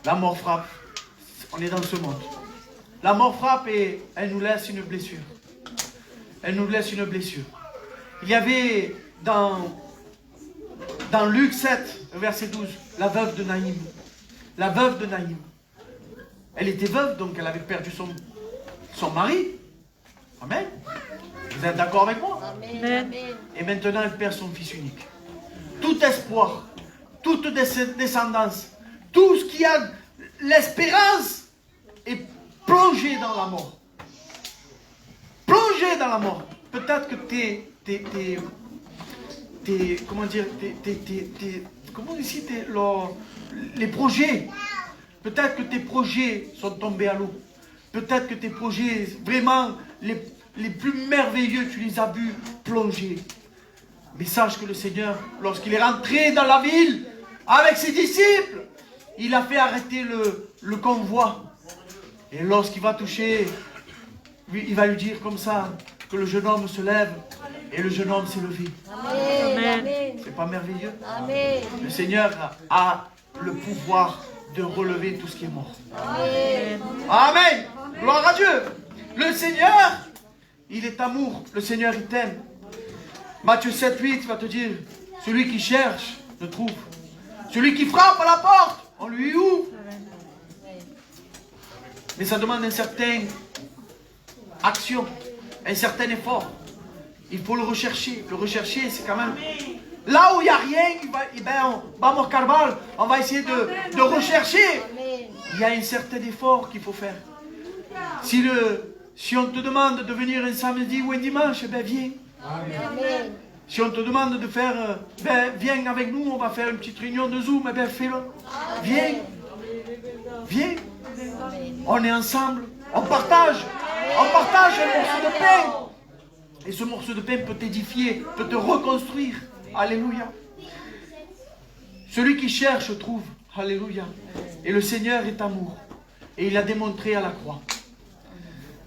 La mort frappe. On est dans ce monde. La mort frappe et elle nous laisse une blessure. Elle nous laisse une blessure. Il y avait dans Luc 7, verset 12, la veuve de Naïm. La veuve de Naïm. Elle était veuve, donc elle avait perdu son mari. Amen. Vous êtes d'accord avec moi? Amen. Et maintenant, elle perd son fils unique. Tout espoir, toute descendance, tout ce qui a l'espérance est plongé dans la mort. Plongé dans la mort. Peut-être que les projets, peut-être que tes projets sont tombés à l'eau. Peut-être que tes projets, vraiment, les plus merveilleux, tu les as vus plonger. Mais sache que le Seigneur, lorsqu'il est rentré dans la ville avec ses disciples, il a fait arrêter le convoi. Et lorsqu'il va toucher, il va lui dire comme ça, que le jeune homme se lève. Et le jeune homme s'est levé. Amen. C'est pas merveilleux? Amen. Le Seigneur a le pouvoir de relever tout ce qui est mort. Amen. Amen. Gloire à Dieu. Le Seigneur, il est amour. Le Seigneur, il t'aime. Matthieu 7, 8 va te dire, celui qui cherche, le trouve. Celui qui frappe à la porte, on lui ouvre. Mais ça demande une certaine action, un certain effort. Il faut le rechercher. Le rechercher, c'est quand même... Là où il n'y a rien, vamos Carval, on va essayer de rechercher. Il y a un certain effort qu'il faut faire. Si on te demande de venir un samedi ou un dimanche, ben viens. Amen. Si on te demande de faire, viens avec nous, on va faire une petite réunion de Zoom, ben fais-le. Viens. Viens. On est ensemble. On partage. On partage un morceau de pain. Et ce morceau de pain peut t'édifier, peut te reconstruire. Alléluia. Celui qui cherche trouve. Alléluia. Et le Seigneur est amour. Et il l'a démontré à la croix.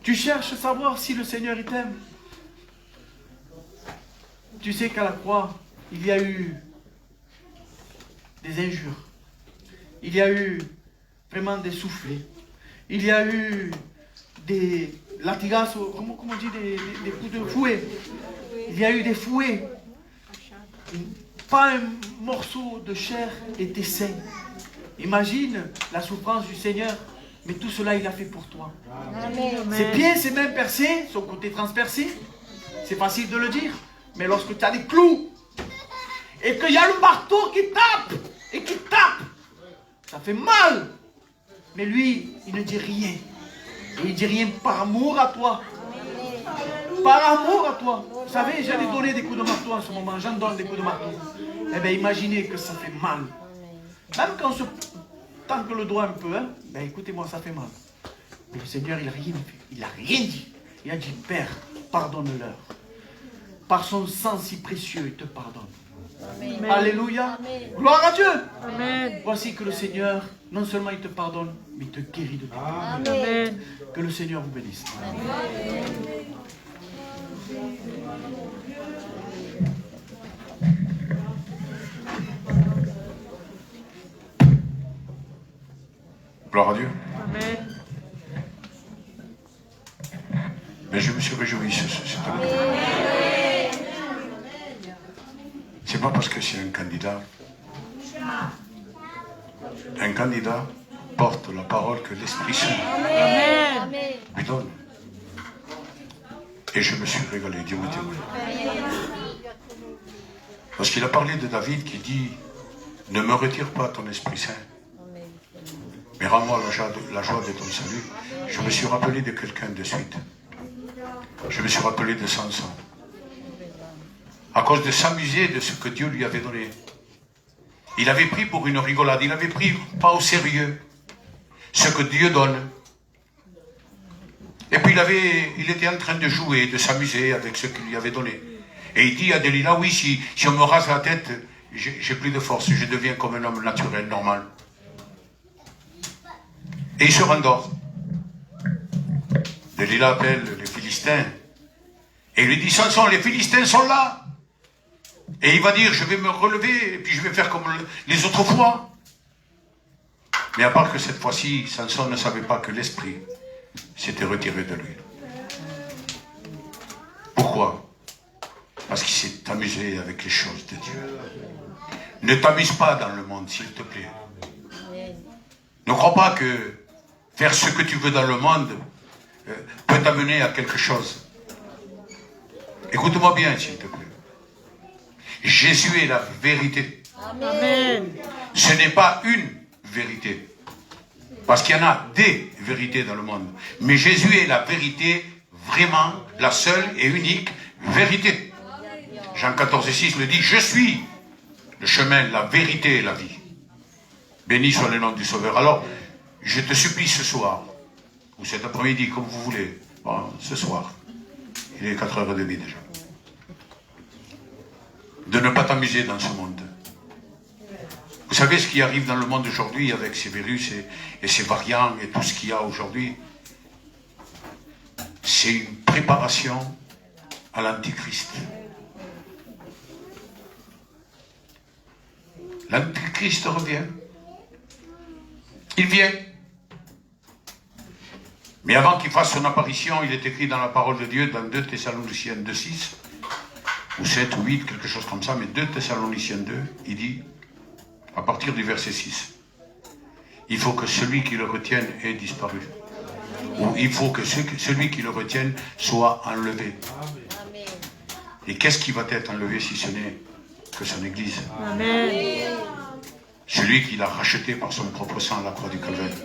Tu cherches à savoir si le Seigneur t'aime. Tu sais qu'à la croix, il y a eu des injures. Il y a eu vraiment des soufflets. Il y a eu des latigazos, comment on dit, des coups de fouet. Il y a eu des fouets. Pas un morceau de chair était sain. Imagine la souffrance du Seigneur, mais tout cela il a fait pour toi. Amen. Ses pieds, ses mains percées, son côté transpercé, c'est facile de le dire, mais lorsque tu as des clous, et qu'il y a le marteau qui tape, et qui tape, ça fait mal. Mais lui, il ne dit rien. Et il dit rien par amour à toi. Par amour à toi. Vous savez, j'allais donner des coups de marteau en ce moment. J'en donne des coups de marteau. Eh bien, imaginez que ça fait mal. Même quand tant que le doigt un peu, hein, ben écoutez-moi, ça fait mal. Mais le Seigneur, il n'a rien fait. Il n'a rien dit. Il a dit, Père, pardonne-leur. Par son sang si précieux, il te pardonne. Amen. Alléluia. Amen. Gloire à Dieu. Amen. Voici que le Seigneur, non seulement il te pardonne, mais il te guérit de tout. Amen. Que le Seigneur vous bénisse. Gloire à Dieu. Amen. Mais je me suis réjoui cette année. C'est pas parce que c'est un candidat. Un candidat porte la parole que l'Esprit Saint Amen. lui donne. Et je me suis régalé, Dieu me témoigne. Parce qu'il a parlé de David qui dit, ne me retire pas ton Esprit Saint, mais rends-moi la joie de ton salut. Je me suis rappelé de quelqu'un de suite. Je me suis rappelé de Samson. À cause de s'amuser de ce que Dieu lui avait donné. Il avait pris pour une rigolade, il avait pris pas au sérieux ce que Dieu donne. Et puis il était en train de jouer, de s'amuser avec ce qu'il lui avait donné. Et il dit à Delilah, oui, si on me rase la tête, j'ai plus de force, je deviens comme un homme naturel, normal. Et il se rendort. Delilah appelle les Philistins et il lui dit, Samson, les Philistins sont là. Et il va dire, je vais me relever et puis je vais faire comme les autres fois. Mais à part que cette fois-ci, Samson ne savait pas que l'esprit s'était retiré de lui. Pourquoi? Parce qu'il s'est amusé avec les choses de Dieu. Ne t'amuse pas dans le monde, s'il te plaît. Ne crois pas que faire ce que tu veux dans le monde peut t'amener à quelque chose. Écoute-moi bien, s'il te plaît. Jésus est la vérité. Amen. Ce n'est pas une vérité. Parce qu'il y en a des vérités dans le monde. Mais Jésus est la vérité, vraiment la seule et unique vérité. Jean 14,6 le dit, je suis le chemin, la vérité et la vie. Béni soit le nom du Sauveur. Alors, je te supplie ce soir, ou cet après-midi, comme vous voulez, bon, ce soir, il est 4h30 déjà, de ne pas t'amuser dans ce monde. Vous savez ce qui arrive dans le monde aujourd'hui avec ces virus et ces variants et tout ce qu'il y a aujourd'hui? C'est une préparation à l'Antichrist. L'Antichrist revient. Il vient. Mais avant qu'il fasse son apparition, il est écrit dans la parole de Dieu, dans 2 Thessaloniciens 2,6, ou 7 ou 8, quelque chose comme ça, mais 2 Thessaloniciens 2, il dit, à partir du verset 6, il faut que celui qui le retienne ait disparu. Ou il faut que celui qui le retienne soit enlevé. Et qu'est-ce qui va être enlevé si ce n'est que son Église? Amen. Celui qui l'a racheté par son propre sang à la croix du Calvaire.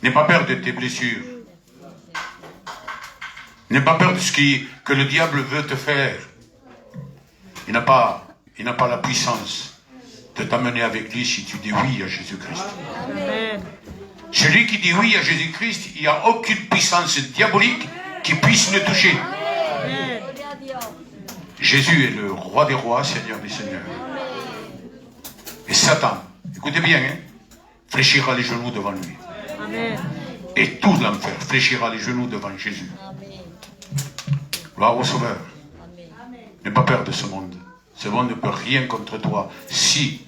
N'aie pas peur de tes blessures. N'aie pas peur de ce que le diable veut te faire. Il n'a pas la puissance de t'amener avec lui si tu dis oui à Jésus-Christ. Amen. Celui qui dit oui à Jésus-Christ, il n'y a aucune puissance diabolique qui puisse le toucher. Amen. Jésus est le roi des rois, Seigneur des seigneurs. Et Satan, écoutez bien, hein, fléchira les genoux devant lui. Amen. Et tout l'enfer fléchira les genoux devant Jésus. Gloire au Sauveur. N'aie pas peur de ce monde. Ce monde ne peut rien contre toi si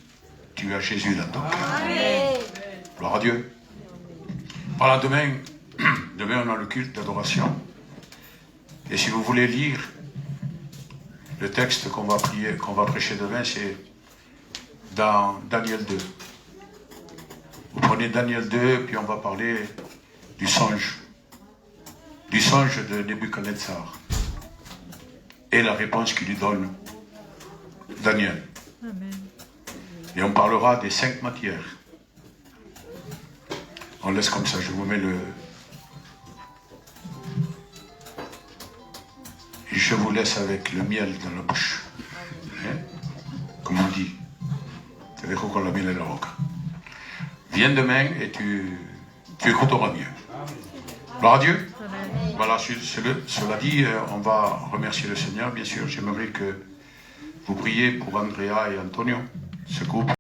tu as Jésus dans ton cœur. Gloire à Dieu. Voilà, demain on a le culte d'adoration. Et si vous voulez lire le texte qu'on va prier, qu'on va prêcher demain, c'est dans Daniel 2. Vous prenez Daniel 2, puis on va parler du songe de Nebuchadnezzar et la réponse qu'il lui donne Daniel. Amen. Et on parlera des 5 matières. On laisse comme ça, je vous mets et je vous laisse avec le miel dans la bouche. Hein? Comme on dit. Te dejo con la miel en la boca. Viens demain et tu écouteras mieux. Gloire à Dieu. Voilà, cela dit, on va remercier le Seigneur, bien sûr. J'aimerais que vous priez pour Andrea et Antonio, ce couple.